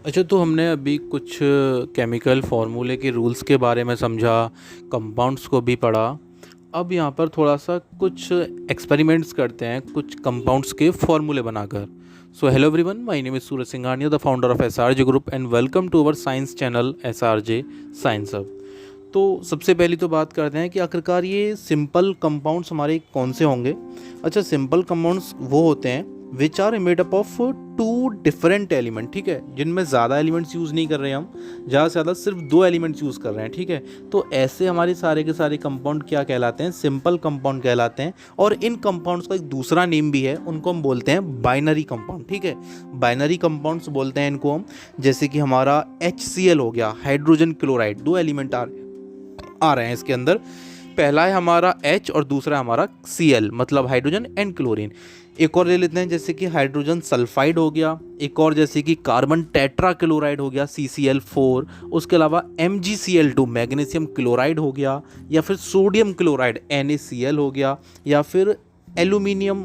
अच्छा, तो हमने अभी कुछ केमिकल फार्मूले के रूल्स के बारे में समझा, कंपाउंड्स को भी पढ़ा। अब यहाँ पर थोड़ा सा कुछ एक्सपेरिमेंट्स करते हैं कुछ कंपाउंड्स के फार्मूले बनाकर। So hello everyone, my name is Suraj Singhania, the founder of SRJ group, and welcome to our science channel SRJ science hub. तो सबसे पहली तो बात करते हैं कि आखिरकार ये सिंपल कंपाउंड्स हमारे कौन से होंगे। अच्छा, सिंपल कंपाउंड्स वो होते हैं which are made up of two different element, ठीक है, जिनमें ज़्यादा एलिमेंट्स यूज़ नहीं कर रहे हैं हम, ज़्यादा से ज़्यादा सिर्फ दो एलिमेंट्स यूज़ कर रहे हैं, ठीक है। तो ऐसे हमारे सारे के सारे कंपाउंड क्या कहलाते हैं? सिंपल कंपाउंड कहलाते हैं। और इन कंपाउंड्स का एक दूसरा नेम भी है, उनको हम बोलते हैं बाइनरी कंपाउंड, ठीक है। बाइनरी कंपाउंड्स बोलते हैं इनको हम, जैसे कि हमारा HCl हो गया, हाइड्रोजन क्लोराइड। दो एलिमेंट आ रहे हैं इसके अंदर, पहला है हमारा H और दूसरा हमारा Cl, मतलब हाइड्रोजन एंड क्लोरीन। एक और ले लेते हैं, जैसे कि हाइड्रोजन सल्फाइड हो गया, एक और जैसे कि कार्बन टेट्रा क्लोराइड हो गया CCl4, उसके अलावा MgCl2 मैग्नीशियम क्लोराइड हो गया, या फिर सोडियम क्लोराइड NaCl हो गया, या फिर एल्यूमिनियम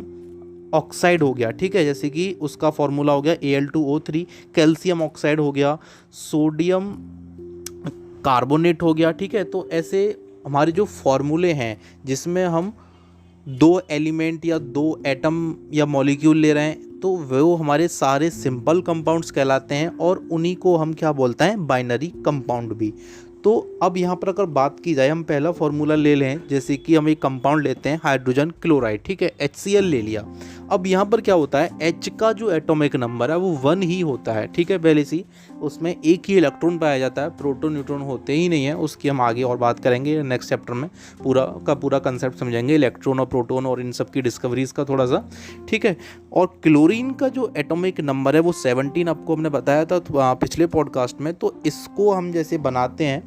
ऑक्साइड हो गया, ठीक है, जैसे कि उसका फॉर्मूला हो गया Al2O3, कैल्शियम ऑक्साइड हो गया, सोडियम कार्बोनेट हो गया, ठीक है। तो ऐसे हमारे जो फॉर्मूले हैं जिसमें हम दो एलिमेंट या दो एटम या मॉलिक्यूल ले रहे हैं, तो वो हमारे सारे सिंपल कंपाउंड्स कहलाते हैं, और उन्हीं को हम क्या बोलते हैं? बाइनरी कंपाउंड भी। तो अब यहाँ पर अगर बात की जाए, हम पहला फॉर्मूला ले लें, जैसे कि हम एक कंपाउंड लेते हैं हाइड्रोजन क्लोराइड, ठीक है, HCl ले लिया। अब यहाँ पर क्या होता है, H का जो एटॉमिक नंबर है वो 1 ही होता है, ठीक है। पहले से उसमें एक ही इलेक्ट्रॉन पाया जाता है, प्रोटॉन न्यूट्रॉन होते ही नहीं है। उसकी हम आगे और बात करेंगे नेक्स्ट चैप्टर में, पूरा का पूरा कंसेप्ट समझेंगे इलेक्ट्रॉन और प्रोटॉन और इन सब की डिस्कवरीज का थोड़ा सा, ठीक है। और क्लोरीन का जो एटॉमिक नंबर है वो 17 आपको हमने बताया था पिछले पॉडकास्ट में। तो इसको हम जैसे बनाते हैं,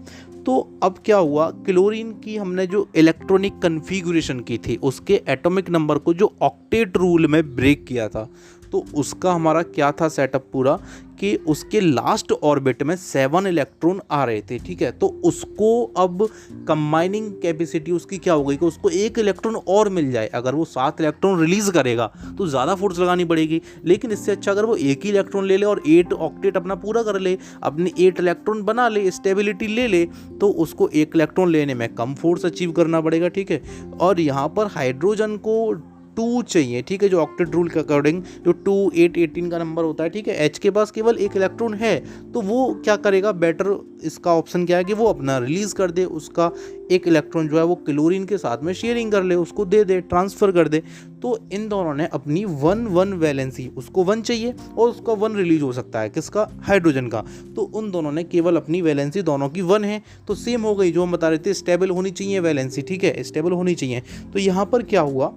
तो अब क्या हुआ, क्लोरीन की हमने जो इलेक्ट्रॉनिक कन्फिगुरेशन की थी, उसके एटॉमिक नंबर को जो ऑक्टेट रूल में ब्रेक किया था, तो उसका हमारा क्या था सेटअप पूरा, कि उसके लास्ट ऑर्बिट में 7 इलेक्ट्रॉन आ रहे थे, ठीक है। तो उसको अब कंबाइनिंग कैपेसिटी उसकी क्या हो गई कि उसको एक इलेक्ट्रॉन और मिल जाए। अगर वो 7 इलेक्ट्रॉन रिलीज करेगा तो ज़्यादा फोर्स लगानी पड़ेगी, लेकिन इससे अच्छा अगर वो एक ही इलेक्ट्रॉन ले ले और 8 ऑक्टेट अपना पूरा कर ले, अपने 8 इलेक्ट्रॉन बना ले, स्टेबिलिटी ले ले, तो उसको एक इलेक्ट्रॉन लेने में कम फोर्स अचीव करना पड़ेगा, ठीक है। और यहाँ पर हाइड्रोजन को 2 चाहिए, ठीक है, जो ऑक्टेट रूल के अकॉर्डिंग जो 2 8 18 का नंबर होता है, ठीक है। H के पास केवल एक इलेक्ट्रॉन है, तो वो क्या करेगा, बेटर इसका ऑप्शन क्या है कि वो अपना रिलीज कर दे, उसका एक इलेक्ट्रॉन जो है वो क्लोरीन के साथ में शेयरिंग कर ले, उसको दे दे, ट्रांसफर कर दे। तो इन दोनों ने अपनी 1 वैलेंसी, उसको 1 चाहिए और उसका 1 रिलीज हो सकता है, किसका? हाइड्रोजन का। तो उन दोनों ने केवल अपनी वैलेंसी दोनों की 1 है, तो सेम हो गई जो हम बता रहे थे, स्टेबल होनी चाहिए वैलेंसी, ठीक है, स्टेबल होनी चाहिए। तो यहाँ पर क्या हुआ,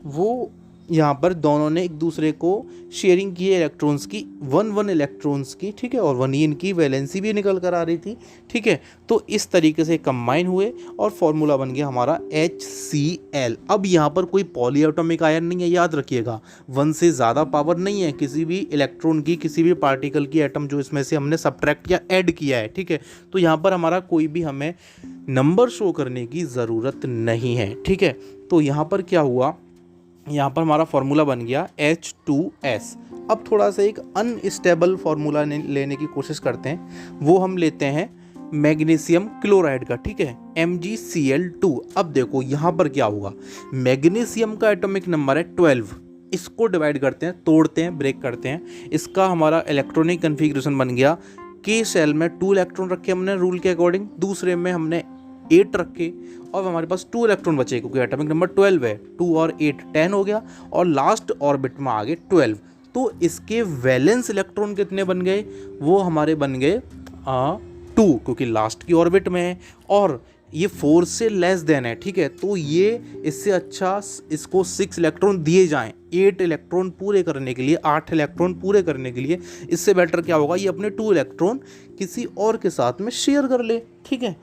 वो यहाँ पर दोनों ने एक दूसरे को शेयरिंग की है इलेक्ट्रॉन्स की, 1 इलेक्ट्रॉन्स की, ठीक है, और 1 ही इनकी वैलेंसी भी निकल कर आ रही थी, ठीक है। तो इस तरीके से कंबाइन हुए और फॉर्मूला बन गया हमारा HCl। अब यहाँ पर कोई पॉली एटॉमिक आयन नहीं है, याद रखिएगा, 1 से ज़्यादा पावर नहीं है किसी भी इलेक्ट्रॉन की, किसी भी पार्टिकल की, एटम जो इसमें से हमने सब्ट्रैक्ट या ऐड किया है, ठीक है। तो यहाँ पर हमारा कोई भी हमें नंबर शो करने की ज़रूरत नहीं है, ठीक है। तो यहाँ पर क्या हुआ, यहाँ पर हमारा फॉर्मूला बन गया H2S। अब थोड़ा सा एक अनस्टेबल फार्मूला लेने की कोशिश करते हैं, वो हम लेते हैं मैग्नीशियम क्लोराइड का, ठीक है, MgCl2। अब देखो यहाँ पर क्या होगा, मैग्नीशियम का एटॉमिक नंबर है 12, इसको डिवाइड करते हैं, तोड़ते हैं, ब्रेक करते हैं, इसका हमारा इलेक्ट्रॉनिक कन्फिग्रेशन बन गया, K सेल में 2 इलेक्ट्रॉन रखे हमने रूल के अकॉर्डिंग, दूसरे में हमने 8 रखे, और हमारे पास 2 इलेक्ट्रॉन बचे क्योंकि एटॉमिक नंबर 12 है, 2 और 8 10 हो गया, और लास्ट ऑर्बिट में आ गए 12। तो इसके वैलेंस इलेक्ट्रॉन कितने बन गए, वो हमारे बन गए 2, क्योंकि लास्ट की ऑर्बिट में है, और ये 4 से लेस देन है, ठीक है। तो ये इससे अच्छा इसको 6 इलेक्ट्रॉन दिए जाएं 8 इलेक्ट्रॉन पूरे करने के लिए, 8 इलेक्ट्रॉन पूरे करने के लिए, इससे बेटर क्या होगा, ये अपने 2 इलेक्ट्रॉन किसी और के साथ में शेयर कर ले, ठीक है।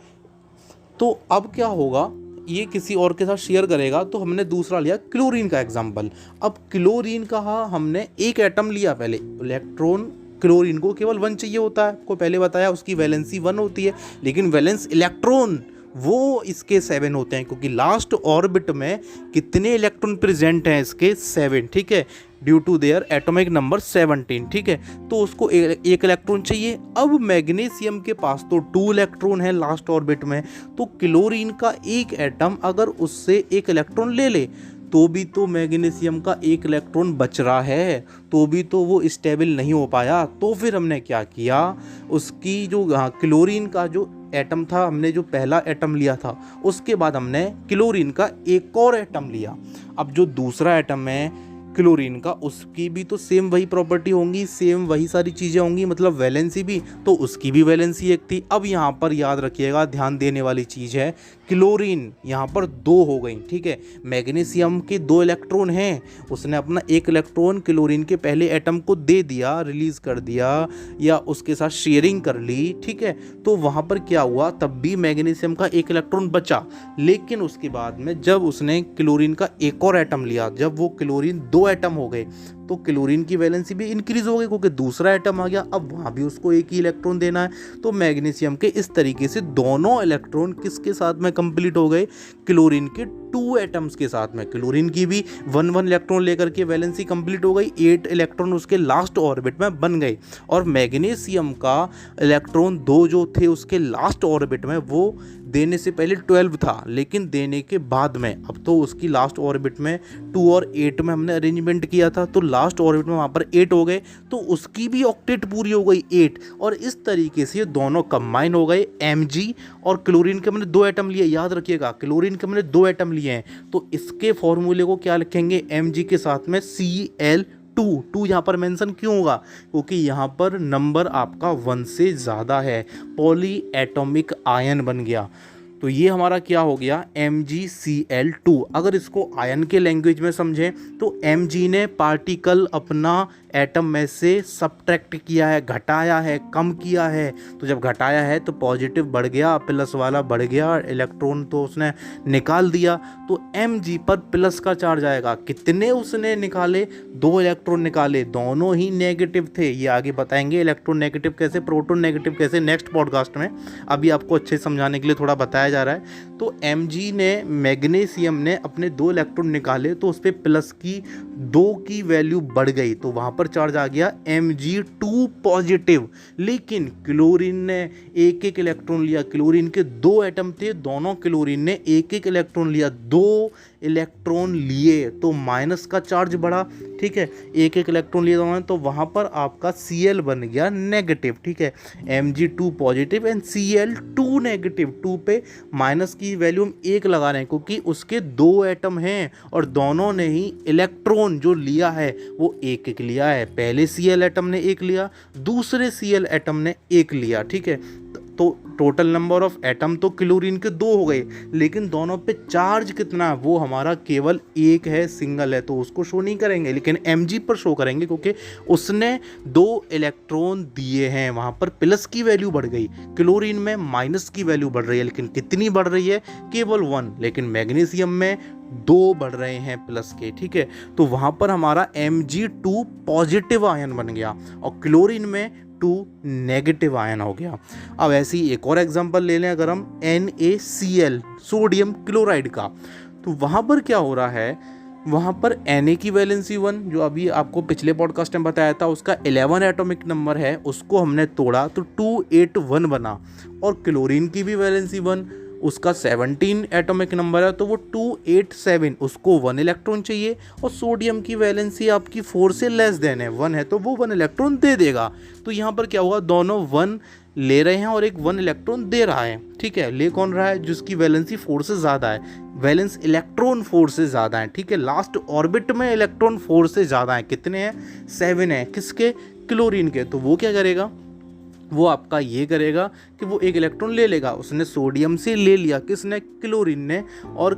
तो अब क्या होगा, ये किसी और के साथ शेयर करेगा, तो हमने दूसरा लिया क्लोरीन का एग्जाम्पल। अब क्लोरीन का हमने एक एटम लिया, पहले इलेक्ट्रॉन, क्लोरीन को केवल 1 चाहिए होता है, आपको पहले बताया, उसकी वैलेंसी 1 होती है, लेकिन वैलेंस इलेक्ट्रॉन वो इसके 7 होते हैं, क्योंकि लास्ट ऑर्बिट में कितने इलेक्ट्रॉन प्रेजेंट हैं इसके 7, ठीक है, due to their atomic number 17, ठीक है। तो उसको एक इलेक्ट्रॉन चाहिए। अब मैग्नीशियम के पास तो 2 इलेक्ट्रॉन है लास्ट ऑर्बिट में, तो क्लोरीन का एक एटम अगर उससे एक इलेक्ट्रॉन ले ले तो भी तो मैग्नीशियम का एक इलेक्ट्रॉन बच रहा है, तो भी तो वो स्टेबल नहीं हो पाया। तो फिर हमने क्या किया, उसकी जो क्लोरीन का जो एटम था, हमने जो पहला एटम लिया था, उसके बाद हमने क्लोरीन का एक और एटम लिया। अब जो दूसरा एटम है क्लोरीन का, उसकी भी तो सेम वही प्रॉपर्टी होंगी, सेम वही सारी चीज़ें होंगी, मतलब वैलेंसी भी, तो उसकी भी वैलेंसी एक थी। अब यहाँ पर याद रखिएगा, ध्यान देने वाली चीज़ है, क्लोरीन यहाँ पर 2 हो गई, ठीक है। मैग्नीशियम के 2 इलेक्ट्रॉन हैं, उसने अपना एक इलेक्ट्रॉन क्लोरीन के पहले एटम को दे दिया, रिलीज कर दिया या उसके साथ शेयरिंग कर ली, ठीक है। तो वहाँ पर क्या हुआ, तब भी मैग्नीशियम का एक इलेक्ट्रॉन बचा, लेकिन उसके बाद में जब उसने क्लोरीन का एक और एटम लिया, जब वो क्लोरीन 2 एटम हो गए, तो क्लोरीन की वैलेंसी भी इंक्रीज हो गई, क्योंकि दूसरा एटम आ गया। अब वहाँ भी उसको एक ही इलेक्ट्रॉन देना है। तो मैग्नीशियम के इस तरीके से दोनों इलेक्ट्रॉन किसके साथ में कंप्लीट हो गए, क्लोरीन के 2 एटम्स के साथ में। क्लोरीन की भी 1 इलेक्ट्रॉन लेकर के वैलेंसी कंप्लीट हो गई, 8 इलेक्ट्रॉन उसके लास्ट ऑर्बिट में बन गए। और मैग्नीशियम का इलेक्ट्रॉन 2 जो थे उसके लास्ट ऑर्बिट में, वो देने से पहले 12 था, लेकिन देने के बाद में अब तो उसकी लास्ट ऑर्बिट में 2 और 8 में हमने अरेंजमेंट किया था, तो लास्ट ऑर्बिट में वहाँ पर 8 हो गए, तो उसकी भी ऑक्टेट पूरी हो गई 8। और इस तरीके से दोनों कंबाइन हो गए। Mg और क्लोरीन के मैंने 2 एटम लिए, याद रखिएगा क्लोरीन के मैंने 2 एटम लिए हैं, तो इसके फॉर्मूले को क्या लिखेंगे, Mg के साथ में Cl2 यहाँ पर मेंशन क्यों होगा, क्योंकि यहाँ पर नंबर आपका 1 से ज़्यादा है, पॉली एटॉमिक आयन बन गया। तो ये हमारा क्या हो गया, MgCl2। अगर इसको आयन के लैंग्वेज में समझें तो Mg ने पार्टिकल अपना एटम में से सब्ट्रैक्ट किया है, घटाया है, कम किया है। तो जब घटाया है तो पॉजिटिव बढ़ गया, प्लस वाला बढ़ गया, इलेक्ट्रॉन तो उसने निकाल दिया, तो Mg पर प्लस का चार्ज आएगा। कितने उसने निकाले, 2 इलेक्ट्रॉन निकाले, दोनों ही नेगेटिव थे। ये आगे बताएंगे इलेक्ट्रॉन नेगेटिव कैसे, प्रोटॉन नेगेटिव कैसे, नेक्स्ट पॉडकास्ट में। अभी आपको अच्छे समझाने के लिए थोड़ा बताया जा रहा है। तो Mg ने, मैग्नीशियम ने अपने 2 इलेक्ट्रॉन निकाले, तो उस पर प्लस की 2 की वैल्यू बढ़ गई, तो वहाँ पर चार्ज आ गया Mg2 पॉजिटिव। लेकिन क्लोरीन ने एक एक इलेक्ट्रॉन लिया, क्लोरीन के 2 एटम थे, दोनों क्लोरीन ने एक एक इलेक्ट्रॉन लिया, 2 इलेक्ट्रॉन लिए, तो माइनस का चार्ज बढ़ा, ठीक है। एक एक इलेक्ट्रॉन लिए दोनों, तो वहाँ पर आपका Cl बन गया नेगेटिव, ठीक है। Mg2 positive and Cl2 negative. 2 पे माइनस की वैल्यू हम 1 लगा रहे हैं, क्योंकि उसके 2 एटम हैं और दोनों ने ही इलेक्ट्रॉन जो लिया है वो एक एक लिया है। पहले Cl एटम ने 1 लिया, दूसरे Cl एटम ने 1 लिया, ठीक है। तो टोटल नंबर ऑफ एटम तो क्लोरीन के 2 हो गए, लेकिन दोनों पे चार्ज कितना है, वो हमारा केवल 1 है, सिंगल है, तो उसको शो नहीं करेंगे, लेकिन Mg पर शो करेंगे, क्योंकि उसने 2 इलेक्ट्रॉन दिए हैं। वहाँ पर प्लस की वैल्यू बढ़ गई, क्लोरीन में माइनस की वैल्यू बढ़ रही है, लेकिन कितनी बढ़ रही है, केवल 1। लेकिन मैग्नीशियम में 2 बढ़ रहे हैं प्लस के, ठीक है। तो वहाँ पर हमारा Mg2 पॉजिटिव आयन बन गया और क्लोरीन में 2 नेगेटिव आयन हो गया। अब ऐसे ही एक और एग्जांपल ले लें, अगर हम NaCl, सोडियम क्लोराइड का, तो वहाँ पर क्या हो रहा है, वहाँ पर Na की वैलेंसी 1, जो अभी आपको पिछले पॉडकास्ट में बताया था, उसका 11 एटॉमिक नंबर है, उसको हमने तोड़ा तो 281 बना। और क्लोरीन की भी वैलेंसी 1, उसका 17 एटॉमिक नंबर है, तो वो 287, उसको 1 इलेक्ट्रॉन चाहिए। और सोडियम की वैलेंसी आपकी 4 से लेस देन है, 1 है, तो वो 1 इलेक्ट्रॉन दे देगा। तो यहाँ पर क्या होगा, दोनों 1 ले रहे हैं और एक 1 इलेक्ट्रॉन दे रहा है, ठीक है। ले कौन रहा है, जिसकी वैलेंसी 4 से ज़्यादा है, वैलेंस इलेक्ट्रॉन 4 से ज़्यादा है, ठीक है। लास्ट ऑर्बिट में इलेक्ट्रॉन 4 से ज़्यादा है, कितने हैं, 7 है, किसके, क्लोरीन के। तो वो क्या करेगा, वो आपका ये करेगा कि वो एक इलेक्ट्रॉन ले लेगा। उसने सोडियम से ले लिया, किसने, क्लोरीन ने, और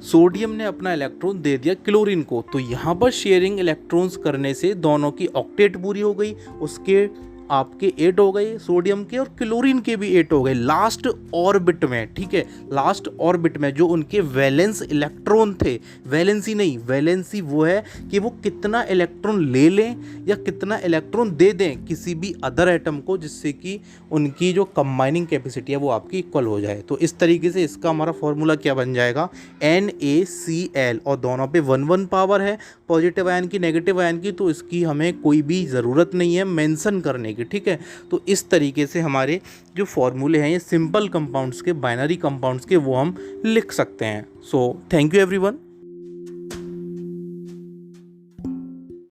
सोडियम ने अपना इलेक्ट्रॉन दे दिया क्लोरीन को। तो यहाँ पर शेयरिंग इलेक्ट्रॉन्स करने से दोनों की ऑक्टेट पूरी हो गई, उसके आपके 8 हो गए सोडियम के, और क्लोरीन के भी 8 हो गए लास्ट ऑर्बिट में, ठीक है। लास्ट ऑर्बिट में जो उनके वैलेंस इलेक्ट्रॉन थे, वैलेंसी नहीं, वैलेंसी वो है कि वो कितना इलेक्ट्रॉन ले लें या कितना इलेक्ट्रॉन दे दें किसी भी अदर एटम को, जिससे कि उनकी जो कंबाइनिंग कैपेसिटी है वो आपकी इक्वल हो जाए। तो इस तरीके से इसका हमारा फॉर्मूला क्या बन जाएगा, NaCl, और दोनों पे 1 पावर है, पॉजिटिव आयन की नेगेटिव आयन की, तो इसकी हमें कोई भी ज़रूरत नहीं है मेंशन करने की, ठीक है। तो इस तरीके से हमारे जो फॉर्मूले हैं ये सिंपल कंपाउंड्स के, बाइनरी कंपाउंड्स के, वो हम लिख सकते हैं। So thank you everyone.